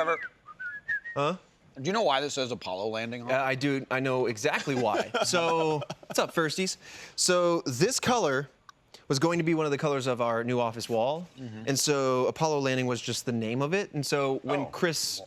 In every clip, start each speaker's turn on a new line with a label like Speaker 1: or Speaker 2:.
Speaker 1: Trevor?
Speaker 2: Huh?
Speaker 1: Do you know why this says Apollo landing on?
Speaker 2: I do. I know exactly why. So, what's up, firsties? So, this color was going to be one of the colors of our new office wall. And so, Apollo landing was just the name of it. And so, when Chris...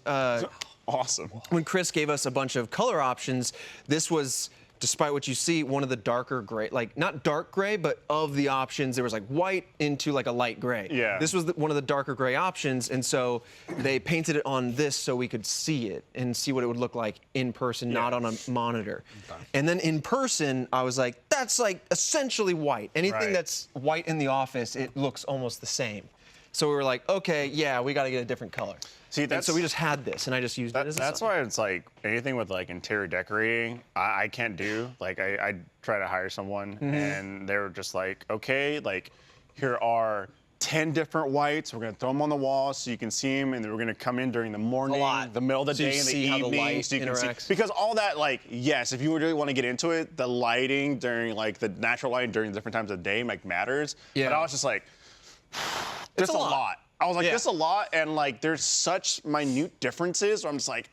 Speaker 3: awesome.
Speaker 2: When Chris gave us a bunch of color options, this was, despite what you see, one of the darker gray, like not dark gray, but of the options, there was like white into like a light gray.
Speaker 3: Yeah.
Speaker 2: This was one of the darker gray options, and so they painted it on this so we could see it and see what it would look like in person, not on a monitor. Okay. And then in person, I was like, that's like essentially white. Anything that's white in the office, it looks almost the same. So we were like, okay, yeah, we got to get a different color.
Speaker 3: See,
Speaker 2: and so we just had this, and I just used it as a
Speaker 3: That's
Speaker 2: sign.
Speaker 3: why it's like anything with like interior decorating, I can't do. Like I try to hire someone, and they're just like, okay, like here are 10 different whites. We're gonna throw them on the wall so you can see them, and then we're gonna come in during the morning, the middle of the day, and the evening, so you can see. Because all that, like, yes, if you really want to get into it, the lighting during like the natural lighting during different times of the day like matters. Yeah. But I was just like, it's a lot. I was like, this is a lot, and like, there's such minute differences where I'm just like,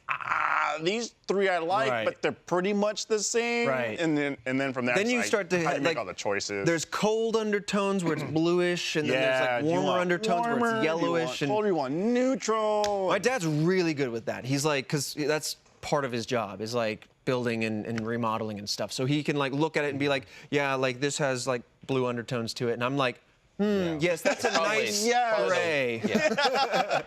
Speaker 3: these three I like, but they're pretty much the same. Right. And then from there,
Speaker 2: then you start to
Speaker 3: make all the choices.
Speaker 2: There's cold undertones where it's bluish, and then there's like warmer undertones where it's yellowish.
Speaker 3: Cold, you want neutral.
Speaker 2: My dad's really good with that. He's like, because that's part of his job is like building and remodeling and stuff. So he can like look at it and be like, yeah, like this has like blue undertones to it, and I'm like, yes, that's a nice gray. Yeah.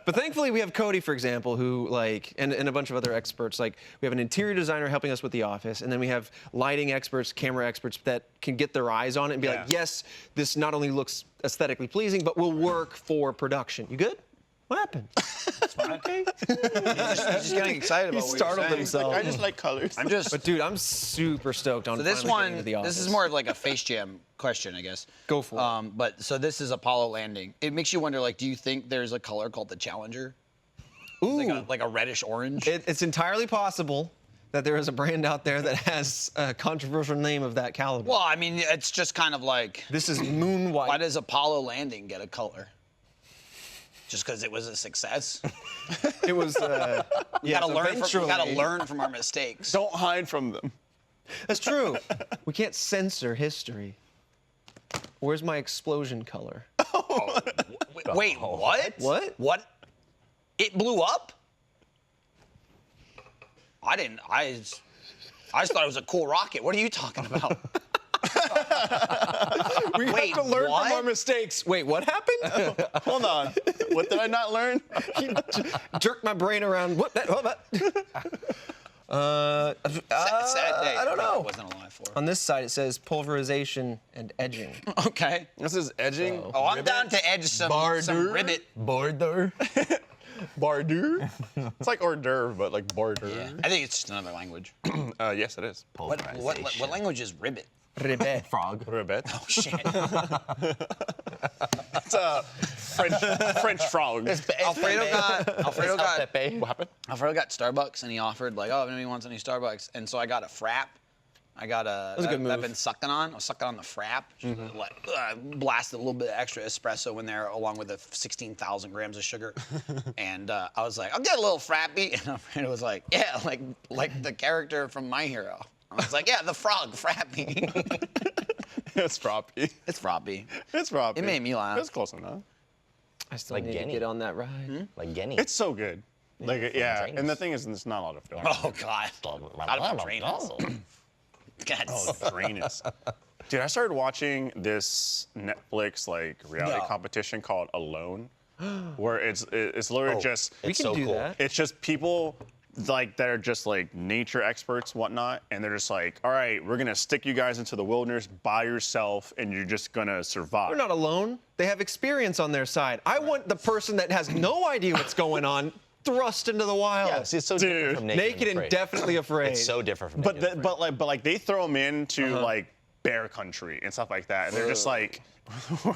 Speaker 2: But thankfully, we have Cody, for example, who like, and a bunch of other experts. Like, we have an interior designer helping us with the office, and then we have lighting experts, camera experts that can get their eyes on it and be like, yes, this not only looks aesthetically pleasing, but will work for production. You good? What happened?
Speaker 1: Okay. He's just getting excited about what you're
Speaker 2: startled
Speaker 1: saying.
Speaker 2: himself.
Speaker 3: I just like colors.
Speaker 2: But dude, I'm super stoked on.
Speaker 1: So this
Speaker 2: finally getting to the
Speaker 1: one,
Speaker 2: office.
Speaker 1: this is more of like a Face Jam question, I guess.
Speaker 2: Go for it.
Speaker 1: But so this is Apollo landing. It makes you wonder, like, do you think there's a color called the Challenger?
Speaker 2: Ooh.
Speaker 1: Like a reddish orange?
Speaker 2: It's entirely possible that there is a brand out there that has a controversial name of that caliber.
Speaker 1: Well, I mean, it's just kind of like.
Speaker 2: This is moon white.
Speaker 1: Why does Apollo landing get a color? Just because it was a success?
Speaker 2: It was.
Speaker 1: We gotta learn from our mistakes.
Speaker 3: Don't hide from them.
Speaker 2: That's true. We can't censor history. Where's my explosion color?
Speaker 1: Oh, wait, what?
Speaker 2: What?
Speaker 1: What? It blew up? I just thought it was a cool rocket. What are you talking about?
Speaker 2: We have to learn from our mistakes. Wait, what happened?
Speaker 3: Hold on. What did I not learn?
Speaker 2: Jerked my brain around. What? Sad
Speaker 1: day.
Speaker 2: I don't know.
Speaker 1: I wasn't alive for.
Speaker 2: On this side, it says pulverization and edging.
Speaker 1: Okay.
Speaker 3: This is edging.
Speaker 1: Oh, I'm down to edge some ribbit.
Speaker 3: Border. Barder. It's like hors d'oeuvre, but like border.
Speaker 1: Yeah. I think it's just another language.
Speaker 3: Yes, it is.
Speaker 1: What language is ribbit?
Speaker 2: Ribbit.
Speaker 3: Frog. Ribbit.
Speaker 1: Oh, shit.
Speaker 3: It's a French frog.
Speaker 1: Alfredo got
Speaker 3: What happened?
Speaker 1: Alfredo got Starbucks, and he offered like, oh, if anybody wants any Starbucks, and so I got a frap. I got a.
Speaker 2: That was a good move.
Speaker 1: I've been sucking on. I was sucking on the frap. Blasted a little bit of extra espresso in there, along with the 16,000 grams of sugar. And I was like, I'll get a little frappy, and Alfredo was like, yeah, like the character from My Hero. I was like, yeah, the frog, Frappy.
Speaker 3: It's Froppy.
Speaker 1: It's Froppy.
Speaker 3: It's Froppy.
Speaker 1: It made me laugh.
Speaker 3: It's close enough.
Speaker 2: I still need to get on that ride.
Speaker 4: Like Genny.
Speaker 3: It's so good. Like, yeah. And the thing is, there's not a lot of film.
Speaker 1: Oh, God. Out of my God.
Speaker 3: Oh, Drainus. Dude, I started watching this Netflix like reality competition called Alone, where it's literally just
Speaker 2: We can do that.
Speaker 3: It's just people like that are just like nature experts, whatnot, and they're just like, all right, we're gonna stick you guys into the wilderness by yourself, and you're just gonna survive.
Speaker 2: They're not alone. They have experience on their side. I want the person that has no idea what's going on thrust into the wild.
Speaker 4: Yeah, see, it's so different from
Speaker 2: Naked and definitely afraid.
Speaker 4: It's so different from naked and afraid.
Speaker 3: But like they throw them into like bear country and stuff like that, and they're just like,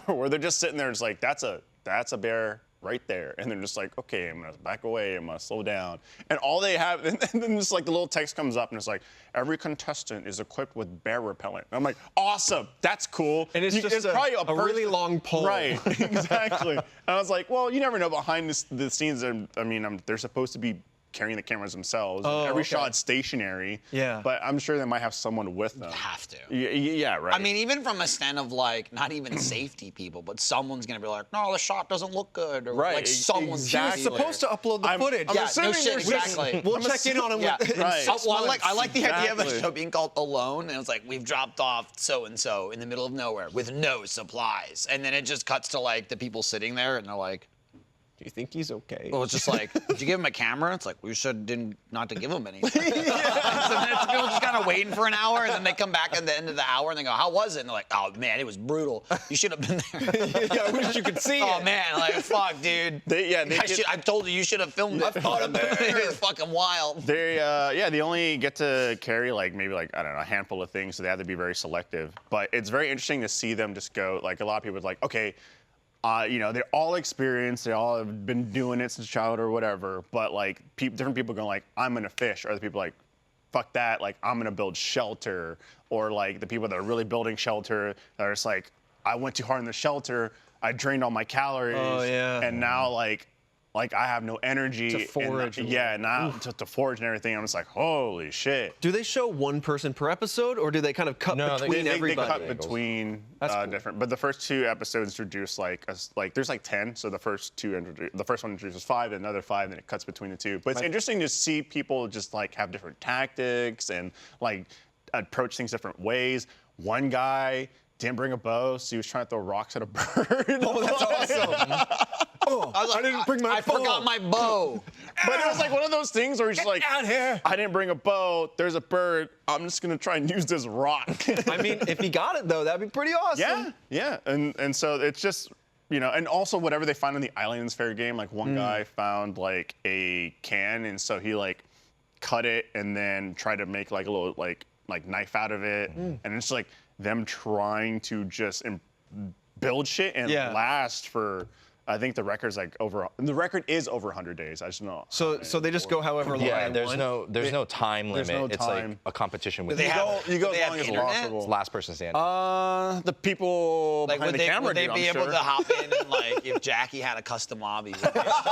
Speaker 3: where they're just sitting there, just like that's a that's a bear right there. And they're just like, okay, I'm gonna back away, I'm gonna slow down. And all they have, and then just like the little text comes up and it's like, every contestant is equipped with bear repellent. And I'm like, awesome, that's cool.
Speaker 2: And it's just
Speaker 3: probably
Speaker 2: a really long pole.
Speaker 3: Right, exactly. And I was like, well, you never know behind the scenes. They're supposed to be carrying the cameras themselves.
Speaker 2: Oh,
Speaker 3: Every
Speaker 2: okay.
Speaker 3: shot's stationary.
Speaker 2: Yeah.
Speaker 3: But I'm sure they might have someone with them.
Speaker 1: Have to.
Speaker 3: Yeah, right.
Speaker 1: I mean, even from a stand of like, not even safety people, but someone's gonna be like, no, the shot doesn't look good, or
Speaker 3: Right,
Speaker 1: like someone's
Speaker 3: exactly.
Speaker 2: You're supposed to upload the footage.
Speaker 3: I'm
Speaker 1: Yeah,
Speaker 3: assuming
Speaker 1: no shit,
Speaker 3: there's just-
Speaker 1: exactly.
Speaker 2: We'll check in on him
Speaker 1: Yeah,
Speaker 2: in
Speaker 3: right.
Speaker 2: 6
Speaker 1: Well,
Speaker 2: months.
Speaker 1: I like the idea of a
Speaker 3: Exactly.
Speaker 1: show being called Alone, and it's like, we've dropped off so-and-so in the middle of nowhere with no supplies. And then it just cuts to like the people sitting there, and they're like,
Speaker 2: Do you think he's okay?
Speaker 1: well, it's just like, did you give him a camera? It's like, we didn't not to give him anything. So then it's people just kind of waiting for an hour, and then they come back at the end of the hour, and they go, how was it? And they're like, oh, man, it was brutal. You should have been there.
Speaker 2: Yeah, I wish you could see
Speaker 1: Oh,
Speaker 2: it.
Speaker 1: man, like, fuck, dude. I told you should have filmed it. I fought a bear. It was fucking wild.
Speaker 3: They only get to carry maybe I don't know, a handful of things, so they have to be very selective. But it's very interesting to see them just go, like a lot of people are like, okay, they're all experienced, they all have been doing it since childhood or whatever, but like different people going like, I'm gonna fish, or other people like, fuck that, like I'm gonna build shelter, or like the people that are really building shelter that are just like, I went too hard in the shelter, I drained all my calories,
Speaker 2: Oh, yeah.
Speaker 3: and now like I have no energy
Speaker 2: To forage.
Speaker 3: now to forage and everything. I'm just like, holy shit.
Speaker 2: Do they show one person per episode, or do they kind of cut
Speaker 5: No, they-
Speaker 2: between
Speaker 3: They
Speaker 2: everybody?
Speaker 3: cut between
Speaker 2: That's cool.
Speaker 3: different, but the first 2 episodes introduce there's 10. So the first one introduces 5, and another 5, and then it cuts between the 2. But it's interesting to see people just like have different tactics and like approach things different ways. One guy didn't bring a bow, so he was trying to throw rocks at a bird.
Speaker 2: Oh, that's awesome. Oh, I didn't bring my
Speaker 1: I forgot my bow.
Speaker 3: But it was like one of those things where he's just like,
Speaker 2: out here.
Speaker 3: I didn't bring a bow. There's a bird. I'm just gonna try and use this rock.
Speaker 2: I mean, if he got it though, that'd be pretty awesome.
Speaker 3: Yeah. And so it's just, and also whatever they find on the island is fair game. Like one guy found like a can, and so he like cut it and then tried to make like a little like knife out of it, and it's like them trying to just build shit and
Speaker 2: Yeah.
Speaker 3: last for. I think the record is over 100 days. I just know.
Speaker 2: So they just go however long
Speaker 5: Yeah,
Speaker 2: they
Speaker 5: there's
Speaker 2: want.
Speaker 5: no time
Speaker 3: there's
Speaker 5: limit.
Speaker 3: no
Speaker 5: It's
Speaker 3: time.
Speaker 5: like a competition with
Speaker 1: They
Speaker 5: you.
Speaker 1: have-
Speaker 3: You go
Speaker 1: do they
Speaker 3: as
Speaker 1: have
Speaker 3: long as
Speaker 1: internet?
Speaker 3: possible.
Speaker 5: It's last person standing.
Speaker 3: The people
Speaker 1: Like,
Speaker 3: behind the camera
Speaker 1: would they
Speaker 3: do,
Speaker 1: be
Speaker 3: I'm
Speaker 1: able
Speaker 3: sure.
Speaker 1: to hop in and like, if Jackie had a custom lobby?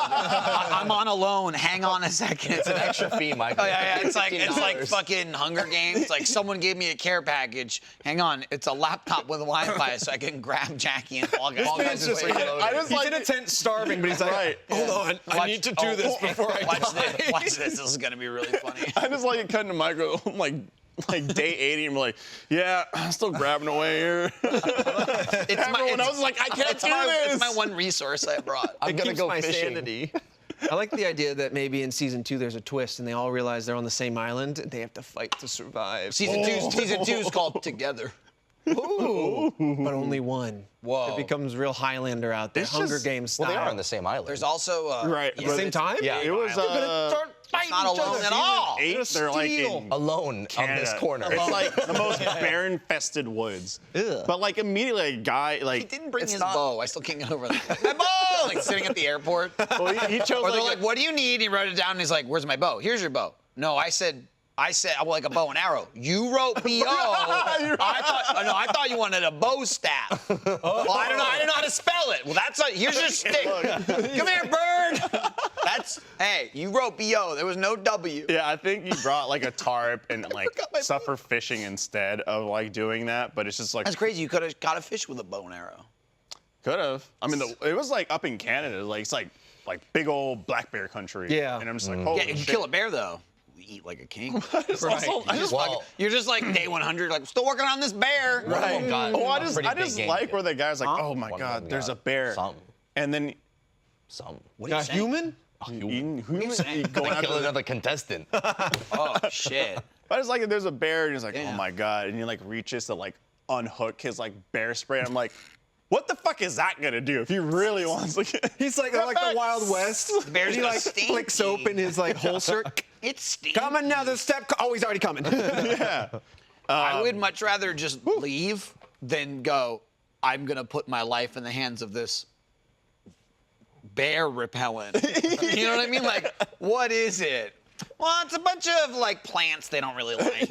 Speaker 1: I'm on Alone. Hang on a second. It's an
Speaker 5: Extra fee, Michael.
Speaker 1: Oh yeah, it's like
Speaker 5: $15.
Speaker 1: fucking Hunger Games. Like someone gave me a care package. Hang on, it's a laptop with Wi-Fi, so I can grab Jackie and all
Speaker 5: All guys just
Speaker 3: like- I just
Speaker 2: He's
Speaker 3: like
Speaker 2: in a tent starving, but he's like,
Speaker 3: Right.
Speaker 2: hold on, I need to do this before I
Speaker 1: watch
Speaker 2: die.
Speaker 1: this. Watch this. This is gonna be really funny.
Speaker 3: I just like it cutting to Michael like day 80 and we're like, yeah, I'm still grabbing away here. Everyone else is like, I can't do this.
Speaker 1: It's my one resource I brought.
Speaker 5: I'm
Speaker 2: It
Speaker 5: gonna
Speaker 2: keeps
Speaker 5: go
Speaker 2: my
Speaker 5: fishing.
Speaker 2: sanity. I like the idea that maybe in season 2 there's a twist and they all realize they're on the same island and they have to fight to survive.
Speaker 1: Season two is called Together.
Speaker 2: Ooh, but only one.
Speaker 1: Whoa.
Speaker 2: It becomes real Highlander out there,
Speaker 3: It's
Speaker 2: Hunger
Speaker 3: just-
Speaker 2: Games style.
Speaker 5: Well, they are on the same island.
Speaker 1: There's also
Speaker 3: Right,
Speaker 1: yeah,
Speaker 3: but
Speaker 2: Same time?
Speaker 5: Yeah.
Speaker 3: It was
Speaker 2: They're gonna start fighting
Speaker 1: not
Speaker 2: each other.
Speaker 1: alone at all.
Speaker 3: 8. They're like
Speaker 2: steal.
Speaker 3: in
Speaker 5: alone on this
Speaker 3: Canada.
Speaker 5: corner.
Speaker 3: It's like the most bear-infested woods.
Speaker 2: Ugh.
Speaker 3: But like immediately a guy
Speaker 1: He
Speaker 3: like
Speaker 1: didn't bring
Speaker 5: It's
Speaker 1: his
Speaker 5: not-
Speaker 1: bow. I still can't get over that. My bow! Like sitting at the airport.
Speaker 3: well, he chose
Speaker 1: Or they're
Speaker 3: like,
Speaker 1: like, what do you need? He wrote it down and he's like, where's my bow? Here's your bow. No, I said, I would like a bow and arrow. You wrote B-O. I thought you wanted a bow staff. Well, I didn't know how to spell it. Well, here's your stick. Come here, bird. Hey, you wrote B-O. There was no W.
Speaker 3: Yeah, I think he brought like a tarp and like
Speaker 1: forgot my
Speaker 3: suffer fishing instead of like doing that. But it's just like
Speaker 1: That's crazy. You could have got a fish with a bow and arrow.
Speaker 3: could have. I mean, it was like up in Canada, like it's like big old black bear country.
Speaker 2: Yeah.
Speaker 3: And I'm just like, holy
Speaker 1: Yeah, you can
Speaker 3: shit.
Speaker 1: kill a bear though. We eat like a king.
Speaker 3: I just
Speaker 5: Well,
Speaker 1: You're just like day 100, like still working on this bear.
Speaker 5: Right. Got
Speaker 3: Oh, I
Speaker 5: a
Speaker 3: just
Speaker 5: pretty big game
Speaker 3: like
Speaker 5: kid.
Speaker 3: where the guy's like, oh my
Speaker 5: One of
Speaker 3: god,
Speaker 5: them
Speaker 3: there's
Speaker 5: got
Speaker 3: a bear.
Speaker 5: something.
Speaker 3: And then
Speaker 5: Some.
Speaker 1: What are you
Speaker 2: A
Speaker 1: saying?
Speaker 2: human?
Speaker 3: who's
Speaker 1: saying?
Speaker 3: going
Speaker 5: Kill
Speaker 3: after the
Speaker 5: another contestant.
Speaker 1: Oh shit.
Speaker 3: I just like that there's a bear and he's like,
Speaker 1: Yeah.
Speaker 3: oh my god, and he like reaches to like unhook his like bear spray. I'm like, what the fuck is that gonna do if he really wants to get
Speaker 2: He's like the Wild West.
Speaker 1: Bear's
Speaker 2: he
Speaker 1: got
Speaker 2: like
Speaker 1: stinky.
Speaker 2: flicks open his like holster.
Speaker 1: It's stinky.
Speaker 2: Come another step. Oh, he's already coming.
Speaker 1: I would much rather just leave than go, I'm going to put my life in the hands of this bear repellent. You know what I mean? Like, what is it? Well, it's a bunch of like plants they don't really like.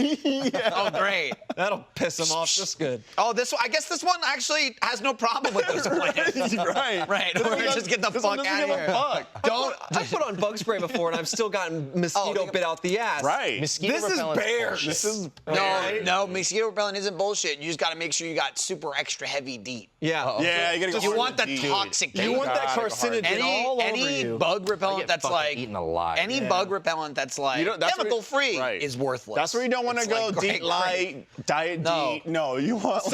Speaker 1: Oh, great.
Speaker 2: That'll piss them off just good.
Speaker 1: Oh, I guess this one actually has no problem with those plants.
Speaker 3: Right.
Speaker 1: Right. Or just get the fuck out of here. Don't.
Speaker 2: I put on bug spray before, and I've still gotten mosquito bit out the ass.
Speaker 3: Right.
Speaker 5: Mosquito
Speaker 2: This is
Speaker 5: repellent
Speaker 2: bear.
Speaker 5: bullshit.
Speaker 3: This is
Speaker 1: No, mosquito repellent isn't bullshit. You just got to make sure you got super extra heavy DEET.
Speaker 2: Yeah.
Speaker 3: Yeah, you gotta go
Speaker 1: You
Speaker 3: hard
Speaker 1: want the
Speaker 3: with DEET.
Speaker 1: toxic
Speaker 2: You
Speaker 1: DEET.
Speaker 2: want that
Speaker 3: God,
Speaker 2: carcinogen all over
Speaker 1: Any
Speaker 2: you.
Speaker 1: bug repellent
Speaker 5: get
Speaker 1: that's
Speaker 5: fucking
Speaker 1: like
Speaker 5: eaten alive.
Speaker 1: any bug repellent that's like
Speaker 3: that's where-
Speaker 1: chemical free
Speaker 3: right.
Speaker 1: is worthless.
Speaker 3: That's where you don't want to
Speaker 1: It's
Speaker 3: go
Speaker 1: like
Speaker 3: DEET
Speaker 1: great.
Speaker 3: light, diet
Speaker 1: No.
Speaker 3: DEET. No, you want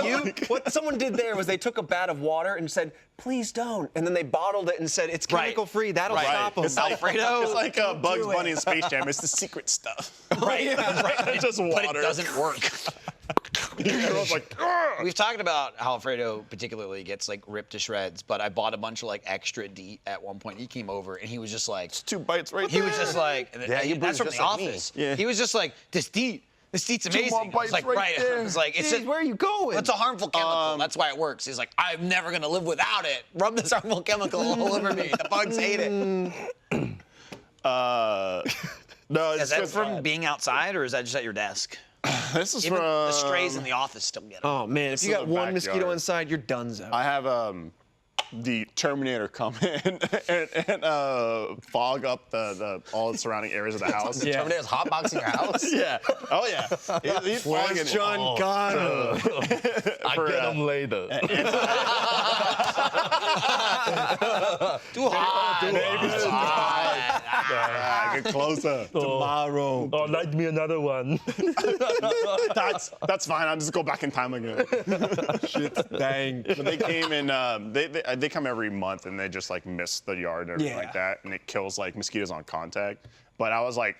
Speaker 2: What someone did there was they took a bat of water and said, "Please don't," and then they bottled it and said, "It's
Speaker 1: Right.
Speaker 2: chemical free. That'll
Speaker 1: Right.
Speaker 2: stop them."
Speaker 3: It's like,
Speaker 1: Alfredo,
Speaker 3: it's like Bugs
Speaker 2: do
Speaker 3: Bunny
Speaker 2: it.
Speaker 3: in Space Jam. It's the secret stuff.
Speaker 1: right, right.
Speaker 3: It's just water.
Speaker 1: But it doesn't work.
Speaker 3: Everyone's like, "Ugh."
Speaker 1: We've talked about how Alfredo particularly gets like ripped to shreds, but I bought a bunch of like extra DEET at one point. He came over and he was just like,
Speaker 3: 2 bites right
Speaker 1: he
Speaker 3: there.
Speaker 1: was just like,
Speaker 5: Yeah, you
Speaker 1: that's from
Speaker 5: bruised
Speaker 1: the
Speaker 5: just like me.
Speaker 1: office.
Speaker 3: Yeah.
Speaker 1: He was just like, this DEET's amazing.
Speaker 3: more
Speaker 1: I was
Speaker 3: bites
Speaker 1: like,
Speaker 3: right there.
Speaker 1: I was like, it's
Speaker 2: Jeez, where are you going?
Speaker 1: It's a harmful chemical. That's why it works. He's like, I'm never gonna live without it. Rub this harmful chemical all over me. The bugs hate it.
Speaker 3: no, it's
Speaker 1: Is that
Speaker 3: just,
Speaker 1: from being outside, or is that just at your desk?
Speaker 3: this is
Speaker 1: Even
Speaker 3: from
Speaker 1: the strays in the office still get them.
Speaker 2: Oh man, if you
Speaker 3: is
Speaker 2: got
Speaker 3: the
Speaker 2: one mosquito
Speaker 3: backyard.
Speaker 2: inside, you're donezo.
Speaker 3: I have the Terminator come in and fog up the all the surrounding areas of the house.
Speaker 2: Yeah.
Speaker 5: Terminator's hotboxing your house?
Speaker 3: Yeah. Oh yeah. He's fogging it.
Speaker 2: John Gunn?
Speaker 5: I
Speaker 3: For,
Speaker 5: get him later.
Speaker 1: Too hot.
Speaker 3: Ah, get closer.
Speaker 2: Tomorrow.
Speaker 4: Oh, light me another one.
Speaker 3: That's fine. I'll just go back in time again.
Speaker 2: Dang.
Speaker 3: But they came in. They come every month and they just like mist the yard and everything
Speaker 2: Yeah.
Speaker 3: like that, and it kills like mosquitoes on contact. But I was like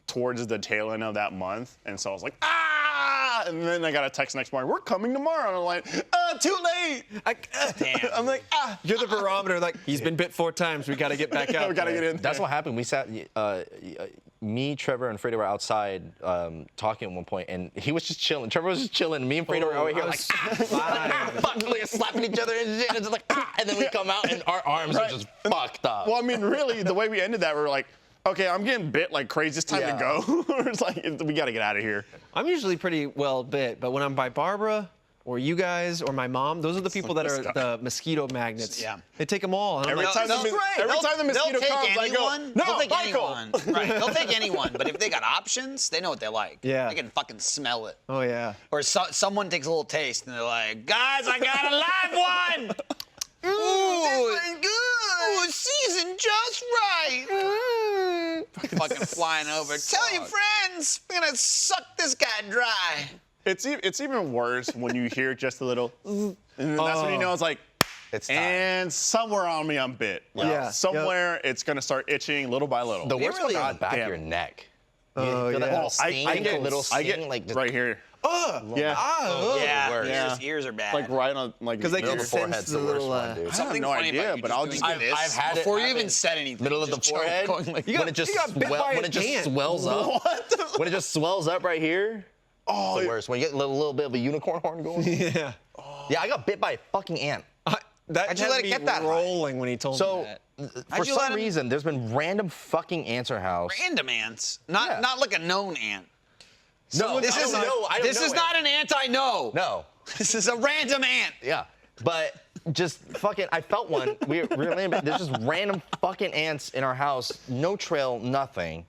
Speaker 3: towards the tail end of that month, and so I was like, ah! And then I got a text next morning, we're coming tomorrow. And I'm like, too late.
Speaker 1: Damn.
Speaker 3: I'm like, ah.
Speaker 2: You're the barometer. Like he's been bit 4 times. We got to get back out.
Speaker 3: We gotta get in.
Speaker 5: That's what happened. We sat, me, Trevor, and Fredo were outside talking at one point, and he was just chilling. Trevor was just chilling. Me and Fredo were over here like, fucking like slapping each other and shit. And it's like, ah! And then we come out and our arms are just fucked up.
Speaker 3: Well, I mean, really, the way we ended that, we were like, okay, I'm getting bit like crazy. It's time to
Speaker 5: Yeah.
Speaker 3: go. It's like, we gotta get out of here.
Speaker 2: I'm usually pretty well bit, but when I'm by Barbara or you guys or my mom, those are the people that are the mosquito magnets.
Speaker 1: Yeah.
Speaker 2: They take them all. And I'm
Speaker 3: Every
Speaker 2: like,
Speaker 3: time the mosquito
Speaker 1: they'll take
Speaker 3: comes, I go,
Speaker 1: anyone.
Speaker 3: no,
Speaker 1: they'll take
Speaker 3: Michael.
Speaker 1: anyone. Right. They'll take anyone. But if they got options, they know what they like.
Speaker 2: Yeah.
Speaker 1: They can fucking smell it.
Speaker 2: oh yeah.
Speaker 1: Or someone takes a little taste and they're like, guys, I got a live one. Ooh, ooh, seasoned just right. Fucking flying over. Tell your friends, we're gonna suck this guy dry.
Speaker 3: It's even worse when you hear just a little, and then that's when you know it's like,
Speaker 5: It's time.
Speaker 3: and somewhere on me I'm bit. Like,
Speaker 2: Yeah.
Speaker 3: somewhere it's gonna start itching little by little.
Speaker 5: The worst
Speaker 1: really-
Speaker 5: part is the back of
Speaker 3: Damn.
Speaker 5: your neck.
Speaker 2: Oh,
Speaker 5: You feel that
Speaker 2: yeah.
Speaker 5: little sting,
Speaker 3: get
Speaker 5: a little
Speaker 3: I
Speaker 5: sting,
Speaker 3: get
Speaker 5: like just
Speaker 3: right here.
Speaker 2: Yeah.
Speaker 1: Yeah,
Speaker 5: worst.
Speaker 3: Yeah.
Speaker 1: ears are bad.
Speaker 3: Like right on, like
Speaker 2: Because they
Speaker 3: middle
Speaker 2: can
Speaker 3: of the forehead.
Speaker 2: sense
Speaker 5: forehead's
Speaker 2: the
Speaker 5: the worst
Speaker 2: little.
Speaker 5: one, dude.
Speaker 3: I have
Speaker 1: Something
Speaker 3: no
Speaker 1: funny
Speaker 3: idea,
Speaker 1: about you
Speaker 3: but
Speaker 1: just
Speaker 3: I'll
Speaker 1: doing
Speaker 3: just
Speaker 1: this
Speaker 5: I've had it
Speaker 1: before you even
Speaker 5: happen.
Speaker 1: said anything.
Speaker 5: middle of the
Speaker 1: just start
Speaker 5: forehead.
Speaker 1: going like-
Speaker 5: when it just
Speaker 2: you got bit by
Speaker 5: when
Speaker 2: a
Speaker 5: it just
Speaker 2: ant.
Speaker 5: swells up. When it just swells up right here.
Speaker 3: Oh,
Speaker 5: It's the worst. When you get a little bit of a unicorn horn going.
Speaker 2: Yeah.
Speaker 5: Yeah, I got bit by a fucking ant.
Speaker 2: That
Speaker 1: How'd you
Speaker 2: had
Speaker 1: let it
Speaker 2: me
Speaker 1: get that high?
Speaker 2: rolling when he told me
Speaker 5: So,
Speaker 2: that.
Speaker 5: for
Speaker 1: you let
Speaker 5: some
Speaker 1: him-
Speaker 5: reason, there's been random fucking ants in our house.
Speaker 1: Random ants, not
Speaker 5: Yeah.
Speaker 1: not like a known ant.
Speaker 5: No,
Speaker 1: This is
Speaker 5: I don't
Speaker 1: this
Speaker 5: know
Speaker 1: is
Speaker 5: it.
Speaker 1: not an ant I know.
Speaker 5: No.
Speaker 1: This is a random ant.
Speaker 5: Yeah. But just fucking, I felt one. We were laying in bed. There's just random fucking ants in our house. No trail, nothing.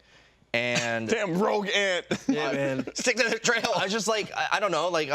Speaker 5: And
Speaker 3: damn rogue ant.
Speaker 2: Yeah, man.
Speaker 1: Stick to the trail.
Speaker 5: I was just like, I don't know, like,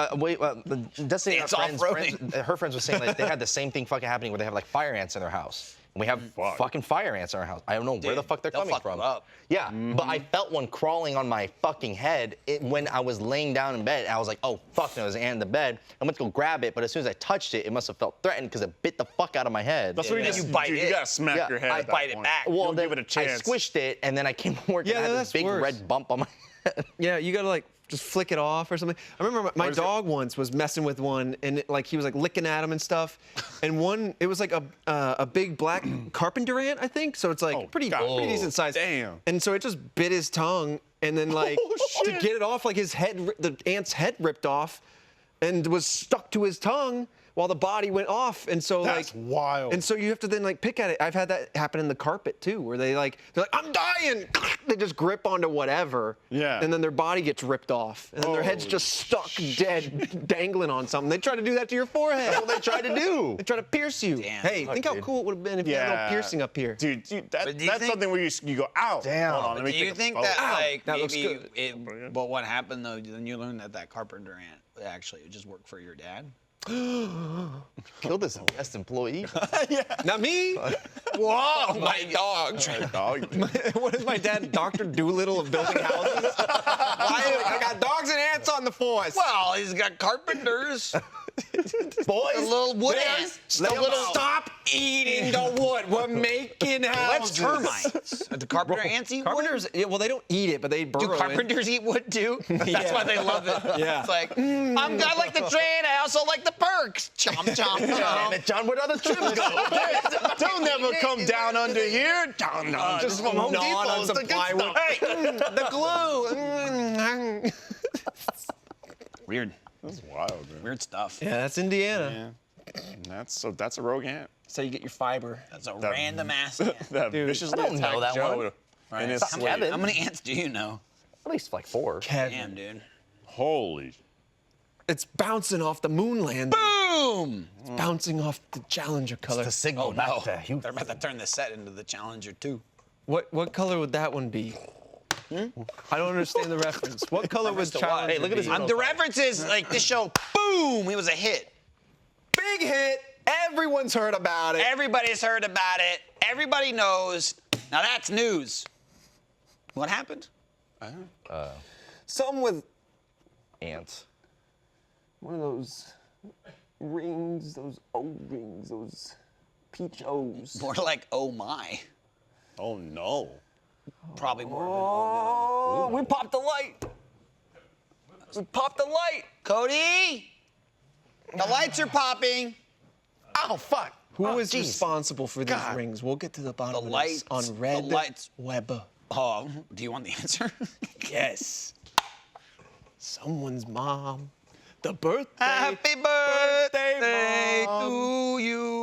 Speaker 5: Destiny and
Speaker 1: It's
Speaker 5: her friends,
Speaker 1: off-roading.
Speaker 5: her friends were saying like they had the same thing fucking happening where they have like fire ants in their house. And we have fucking fire ants in our house. I don't know where the fuck they're
Speaker 1: they'll
Speaker 5: coming
Speaker 1: fuck
Speaker 5: from.
Speaker 1: you up.
Speaker 5: Yeah, but I felt one crawling on my fucking head when I was laying down in bed. I was like, oh fuck, no, there's an ant in the bed. I went to go grab it, but as soon as I touched it, it must have felt threatened because it bit the fuck out of my head.
Speaker 3: That's what
Speaker 1: Yeah,
Speaker 3: you just
Speaker 1: you bite
Speaker 3: dude,
Speaker 1: it.
Speaker 3: You gotta smack
Speaker 5: Yeah,
Speaker 3: your head.
Speaker 5: I
Speaker 3: at that
Speaker 1: bite it
Speaker 3: point.
Speaker 1: back.
Speaker 3: You
Speaker 5: Well,
Speaker 3: don't
Speaker 5: then
Speaker 3: give it a chance.
Speaker 5: I squished it, and then I came to work
Speaker 2: Yeah,
Speaker 5: and I had
Speaker 2: that's
Speaker 5: this big
Speaker 2: worse.
Speaker 5: red bump on my head.
Speaker 2: Yeah, you gotta like just flick it off or something. I remember my
Speaker 3: is it?
Speaker 2: dog once was messing with one, and like he was like licking at him and stuff. And one, it was like a big black carpenter ant, I think. So it's like
Speaker 3: Oh,
Speaker 2: pretty
Speaker 3: God.
Speaker 2: decent size.
Speaker 3: Damn.
Speaker 2: And so it just bit his tongue, and then like
Speaker 3: Oh,
Speaker 2: to
Speaker 3: shit.
Speaker 2: get it off, like his head, the ant's head ripped off. and was stuck to his tongue while the body went off. And so
Speaker 3: That's wild.
Speaker 2: And so you have to then like pick at it. I've had that happen in the carpet too, where they're like, I'm dying. They just grip onto whatever.
Speaker 3: Yeah.
Speaker 2: And then their body gets ripped off. And then their head's just stuck dead, dangling on something. They try to do that to your forehead.
Speaker 5: That's what they tried to do.
Speaker 2: They try to pierce you.
Speaker 1: Damn.
Speaker 2: Hey, think how
Speaker 5: dude.
Speaker 2: cool it would have been if you had a little piercing up here.
Speaker 3: Dude,
Speaker 1: But do you
Speaker 3: that's
Speaker 1: think-
Speaker 3: something where you go, ow.
Speaker 5: Damn.
Speaker 3: Hold on, let me
Speaker 1: Do you
Speaker 3: take a
Speaker 1: think
Speaker 3: photo.
Speaker 1: that like
Speaker 2: that looks
Speaker 1: maybe
Speaker 2: good.
Speaker 1: it? But what happened though? Then you learned that carpenter ant actually just worked for your dad.
Speaker 5: Killed this best employee.
Speaker 2: Not me. Whoa, my dog.
Speaker 3: Dog.
Speaker 2: What is my dad, Dr. Doolittle of building houses? I got dogs and ants on the force.
Speaker 1: Well, he's got carpenters.
Speaker 5: Boys,
Speaker 1: A little wood ant.
Speaker 2: Stop eating the wood. We're making
Speaker 1: That's
Speaker 2: houses.
Speaker 1: termites. The carpenter ants eat wood.
Speaker 2: Carpenters, yeah, well, they don't eat it, but they burrow
Speaker 1: Do
Speaker 2: in.
Speaker 1: carpenters eat wood too? That's why they love it.
Speaker 2: Yeah.
Speaker 1: It's like, I like the trade, I also like the perks. Chomp, chomp,
Speaker 5: Damn
Speaker 1: chomp.
Speaker 5: it, John, where other trims go?
Speaker 3: Don't never come down under here. Down, just from Home
Speaker 2: gnawing
Speaker 3: Depot.
Speaker 2: on
Speaker 3: It's
Speaker 2: some
Speaker 3: the good
Speaker 2: plywood.
Speaker 3: stuff.
Speaker 2: The glue.
Speaker 1: Weird.
Speaker 3: That's wild, man.
Speaker 1: Weird stuff.
Speaker 2: Yeah, that's Indiana.
Speaker 3: Yeah. That's a rogue ant.
Speaker 2: So you get your fiber.
Speaker 1: That's a random ass ant.
Speaker 3: That viciously
Speaker 5: I don't know
Speaker 3: attacked
Speaker 5: that
Speaker 3: Joe
Speaker 5: one.
Speaker 1: Right.
Speaker 3: in his
Speaker 5: It's not
Speaker 3: sleep.
Speaker 5: Kevin.
Speaker 1: How many ants do you know?
Speaker 5: At least like 4.
Speaker 1: Damn, dude.
Speaker 3: Holy.
Speaker 2: It's bouncing off the moon landing.
Speaker 1: Boom!
Speaker 2: It's bouncing off the Challenger color.
Speaker 5: The signal
Speaker 1: Oh
Speaker 5: back
Speaker 1: no.
Speaker 5: to Houston.
Speaker 1: They're about to turn the set into the Challenger 2.
Speaker 2: What color would that one be? I don't understand the reference. What color was
Speaker 1: to what?
Speaker 2: Challenger?
Speaker 5: Hey, look at this.
Speaker 1: The reference is like this show, boom, it was a hit.
Speaker 2: Big hit. Everyone's heard about it.
Speaker 1: Everybody's heard about it. Everybody knows. Now that's news. What happened?
Speaker 2: Some with
Speaker 5: Ants.
Speaker 2: one of those rings, those O-rings, those peach O's.
Speaker 1: More like, oh my.
Speaker 3: Oh no.
Speaker 1: Probably more of an
Speaker 2: Oh, we popped the light. We popped the light.
Speaker 1: Cody, the lights are popping.
Speaker 5: Oh, fuck.
Speaker 2: Who is
Speaker 5: jeez.
Speaker 2: responsible for these
Speaker 5: God.
Speaker 2: rings? We'll get to the bottom
Speaker 1: The
Speaker 2: of this
Speaker 1: lights-
Speaker 2: on Red
Speaker 1: the lights-
Speaker 2: Weber.
Speaker 1: Oh, do you want the answer?
Speaker 2: Yes. Someone's mom. The birthday.
Speaker 1: Happy birthday
Speaker 2: Mom.
Speaker 1: to you.